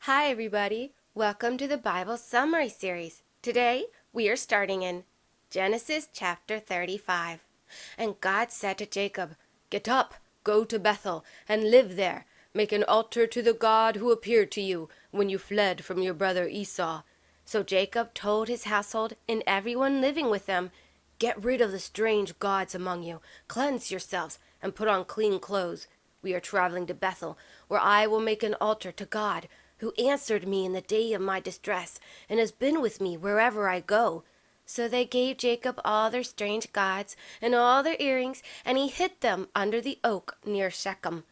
Hi, everybody. Welcome to the Bible Summary Series. Today, we are starting in Genesis chapter 35. And God said to Jacob, "Get up, go to Bethel, and live there. Make an altar to the God who appeared to you when you fled from your brother Esau." So Jacob told his household and everyone living with them, "Get rid of the strange gods among you, cleanse yourselves, and put on clean clothes. We are traveling to Bethel, where I will make an altar to God, who answered me in the day of my distress, and has been with me wherever I go." So they gave Jacob all their strange gods and all their earrings, and he hid them under the oak near Shechem.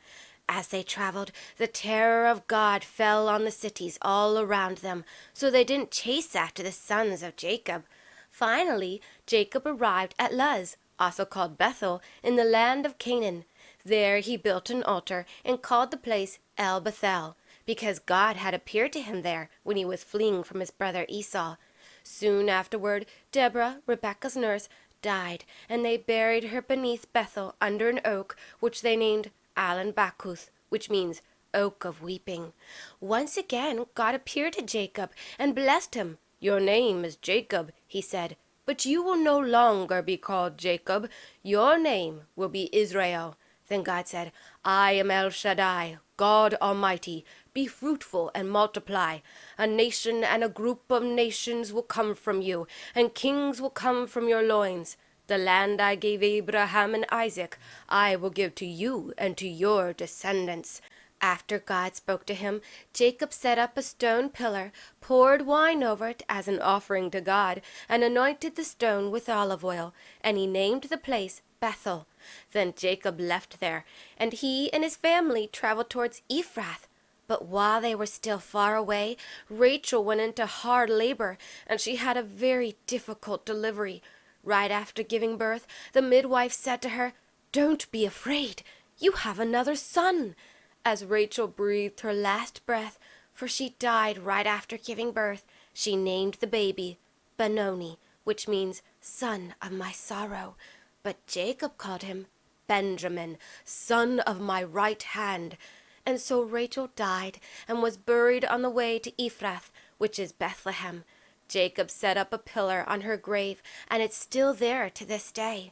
As they traveled, the terror of God fell on the cities all around them, so they didn't chase after the sons of Jacob. Finally, Jacob arrived at Luz, also called Bethel, in the land of Canaan. There he built an altar and called the place El Bethel, because God had appeared to him there when he was fleeing from his brother Esau. Soon afterward, Deborah, Rebekah's nurse, died, and they buried her beneath Bethel under an oak, which they named Allen Bakuth, which means oak of weeping. Once again, God appeared to Jacob and blessed him. "Your name is Jacob," he said, "but you will no longer be called Jacob. Your name will be Israel." Then God said, "I am El Shaddai, God Almighty. Be fruitful and multiply. A nation and a group of nations will come from you, and kings will come from your loins. The land I gave Abraham and Isaac, I will give to you and to your descendants." After God spoke to him, Jacob set up a stone pillar, poured wine over it as an offering to God, and anointed the stone with olive oil, and he named the place Bethel. Then Jacob left there, and he and his family traveled towards Ephrath. But while they were still far away, Rachel went into hard labor, and she had a very difficult delivery. Right after giving birth, the midwife said to her, "Don't be afraid. You have another son." As Rachel breathed her last breath, for she died right after giving birth, she named the baby Benoni, which means "son of my sorrow." But Jacob called him Benjamin, "son of my right hand." And so Rachel died and was buried on the way to Ephrath, which is Bethlehem. Jacob set up a pillar on her grave, and it's still there to this day.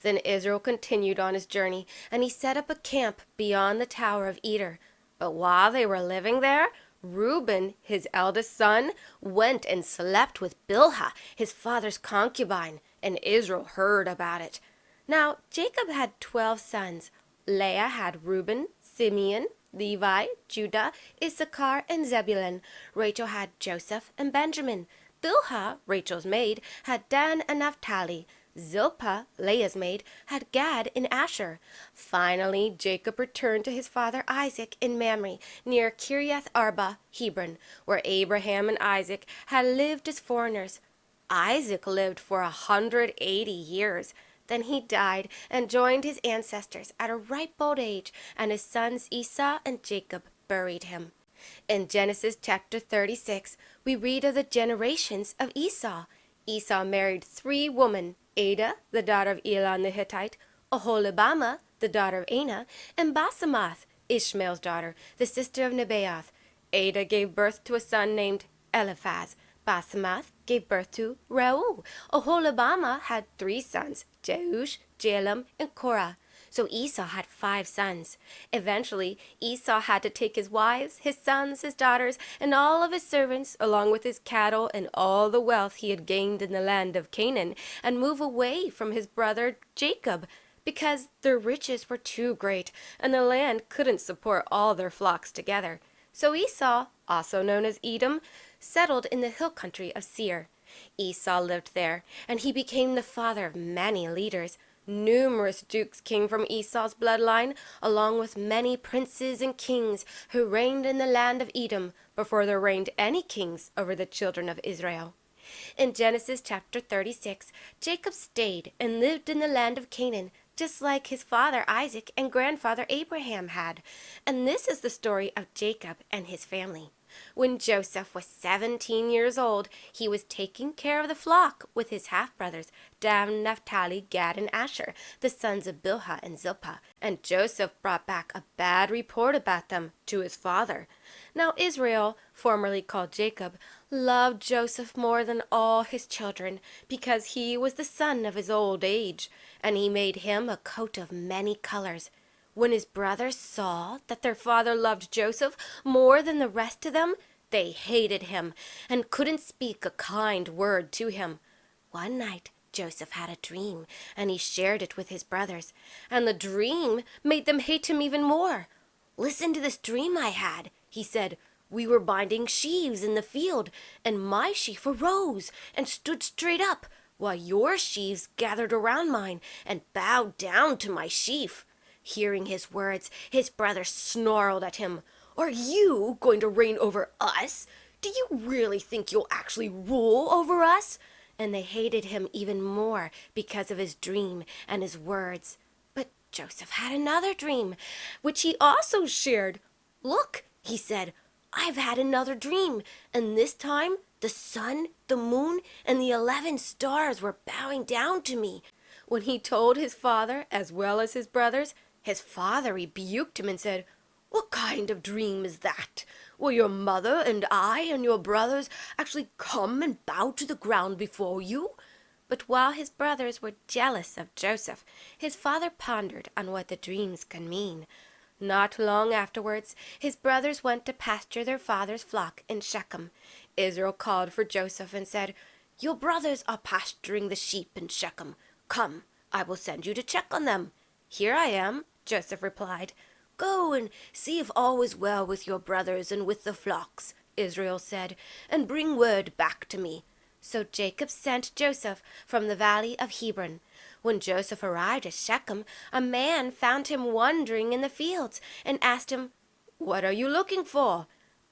Then Israel continued on his journey, and he set up a camp beyond the Tower of Eder. But while they were living there, Reuben, his eldest son, went and slept with Bilhah, his father's concubine, and Israel heard about it. Now Jacob had 12 sons. Leah had Reuben, Simeon, Levi, Judah, Issachar, and Zebulun. Rachel had Joseph and Benjamin. Bilhah, Rachel's maid, had Dan and Naphtali. Zilpah, Leah's maid, had Gad and Asher. Finally, Jacob returned to his father Isaac in Mamre, near Kiriath Arba, Hebron, where Abraham and Isaac had lived as foreigners. Isaac lived for 180 years. Then he died and joined his ancestors at a ripe old age, and his sons Esau and Jacob buried him. In Genesis chapter 36, we read of the generations of Esau. Esau married 3 women: Ada, the daughter of Elon the Hittite; Oholibamah, the daughter of Anah; and Basemath, Ishmael's daughter, the sister of Nebaioth. Ada gave birth to a son named Eliphaz. Basemath gave birth to Reuel. Oholibamah had 3 sons, Jeush, Jalam, and Korah. So Esau had 5 sons. Eventually, Esau had to take his wives, his sons, his daughters, and all of his servants, along with his cattle and all the wealth he had gained in the land of Canaan, and move away from his brother Jacob, because their riches were too great, and the land couldn't support all their flocks together. So Esau, also known as Edom, settled in the hill country of Seir. Esau lived there, and he became the father of many leaders. Numerous dukes came from Esau's bloodline, along with many princes and kings who reigned in the land of Edom before there reigned any kings over the children of Israel. In Genesis chapter 36, Jacob stayed and lived in the land of Canaan, just like his father Isaac and grandfather Abraham had. And this is the story of Jacob and his family. When Joseph was 17 years old, he was taking care of the flock with his half-brothers, Dan, Naphtali, Gad, and Asher, the sons of Bilhah and Zilpah. And Joseph brought back a bad report about them to his father. Now Israel, formerly called Jacob, loved Joseph more than all his children, because he was the son of his old age, and he made him a coat of many colors. When his brothers saw that their father loved Joseph more than the rest of them, they hated him and couldn't speak a kind word to him. One night Joseph had a dream, and he shared it with his brothers, and the dream made them hate him even more. "Listen to this dream I had," he said. "We were binding sheaves in the field, and my sheaf arose and stood straight up, while your sheaves gathered around mine and bowed down to my sheaf." Hearing his words, his brothers snarled at him. "Are you going to reign over us? Do you really think you'll actually rule over us?" And they hated him even more because of his dream and his words. But Joseph had another dream, which he also shared. "Look," he said, "I've had another dream, and this time the sun, the moon, and the 11 stars were bowing down to me." When he told his father as well as his brothers, his father rebuked him and said, "What kind of dream is that? Will your mother and I and your brothers actually come and bow to the ground before you?" But while his brothers were jealous of Joseph, his father pondered on what the dreams could mean. Not long afterwards, his brothers went to pasture their father's flock in Shechem. Israel called for Joseph and said, "Your brothers are pasturing the sheep in Shechem. Come, I will send you to check on them." "Here I am," Joseph replied. "Go and see if all is well with your brothers and with the flocks," Israel said, "and bring word back to me." So Jacob sent Joseph from the valley of Hebron. When Joseph arrived at Shechem, a man found him wandering in the fields and asked him, "What are you looking for?"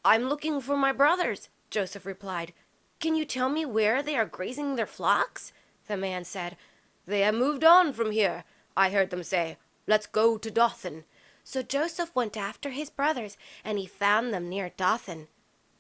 "I'm looking for my brothers," Joseph replied. "Can you tell me where they are grazing their flocks?" The man said, "They have moved on from here. I heard them say, 'Let's go to Dothan.'" So Joseph went after his brothers, and he found them near Dothan.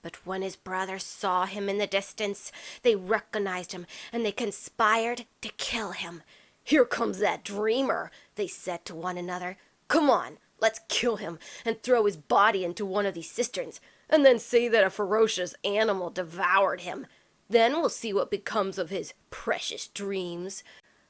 But when his brothers saw him in the distance, they recognized him, and they conspired to kill him. "Here comes that dreamer," they said to one another. "Come on, let's kill him and throw his body into one of these cisterns, and then say that a ferocious animal devoured him. Then we'll see what becomes of his precious dreams."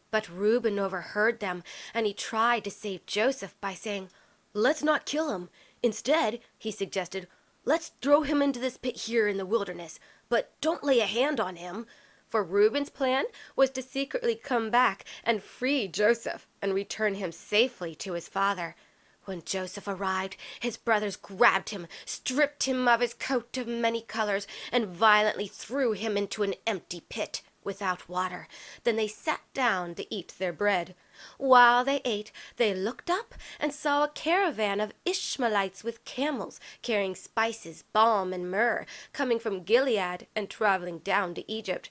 But Reuben overheard them, and he tried to save Joseph by saying, "Let's not kill him. Instead," he suggested, "let's throw him into this pit here in the wilderness, but don't lay a hand on him." For Reuben's plan was to secretly come back and free Joseph and return him safely to his father. When Joseph arrived, his brothers grabbed him, stripped him of his coat of many colors, and violently threw him into an empty pit without water. Then they sat down to eat their bread. While they ate, they looked up and saw a caravan of Ishmaelites with camels, carrying spices, balm, and myrrh, coming from Gilead and traveling down to Egypt.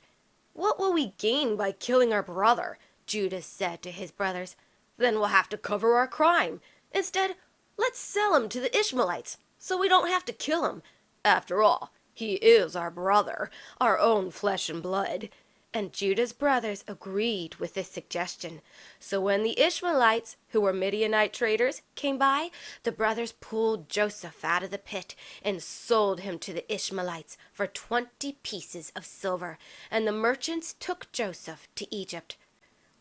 "What will we gain by killing our brother?" Judah said to his brothers. "Then we'll have to cover our crime. Instead, let's sell him to the Ishmaelites, so we don't have to kill him. After all, he is our brother, our own flesh and blood." And Judah's brothers agreed with this suggestion. So when the Ishmaelites, who were Midianite traders, came by, the brothers pulled Joseph out of the pit and sold him to the Ishmaelites for 20 pieces of silver, and the merchants took Joseph to Egypt.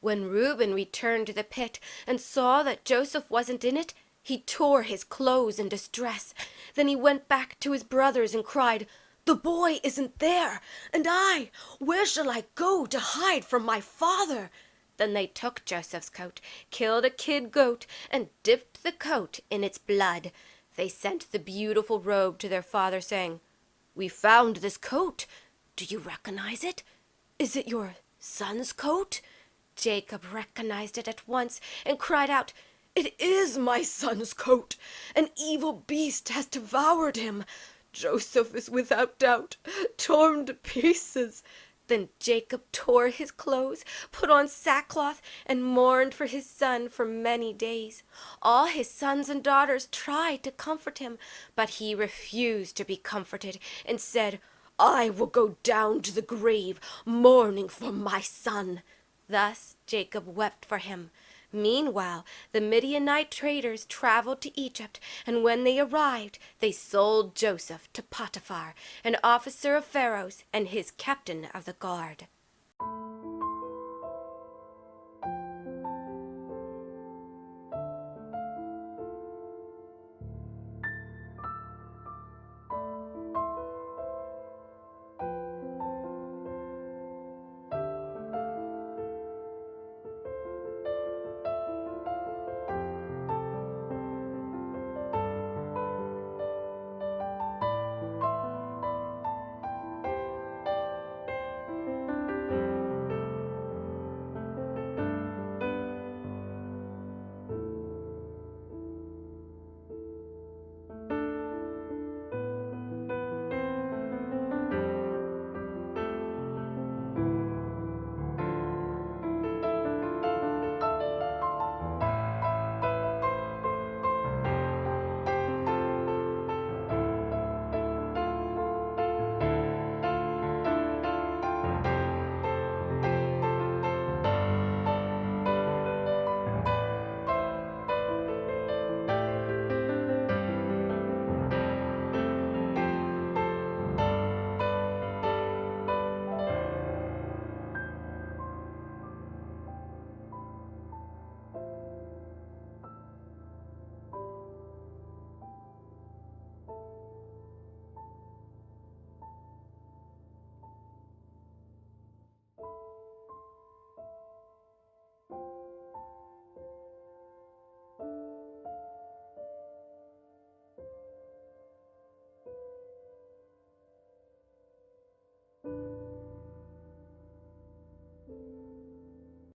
When Reuben returned to the pit and saw that Joseph wasn't in it, he tore his clothes in distress. Then he went back to his brothers and cried, "The boy isn't there, and where shall I go to hide from my father?" Then they took Joseph's coat, killed a kid goat, and dipped the coat in its blood. They sent the beautiful robe to their father, saying, "We found this coat. Do you recognize it? Is it your son's coat?" Jacob recognized it at once and cried out, "It is my son's coat. An evil beast has devoured him. Joseph is without doubt torn to pieces." Then Jacob tore his clothes, put on sackcloth, and mourned for his son for many days. All his sons and daughters tried to comfort him, but he refused to be comforted and said, "I will go down to the grave, mourning for my son." Thus Jacob wept for him. Meanwhile, the Midianite traders traveled to Egypt, and when they arrived, they sold Joseph to Potiphar, an officer of Pharaoh's and his captain of the guard.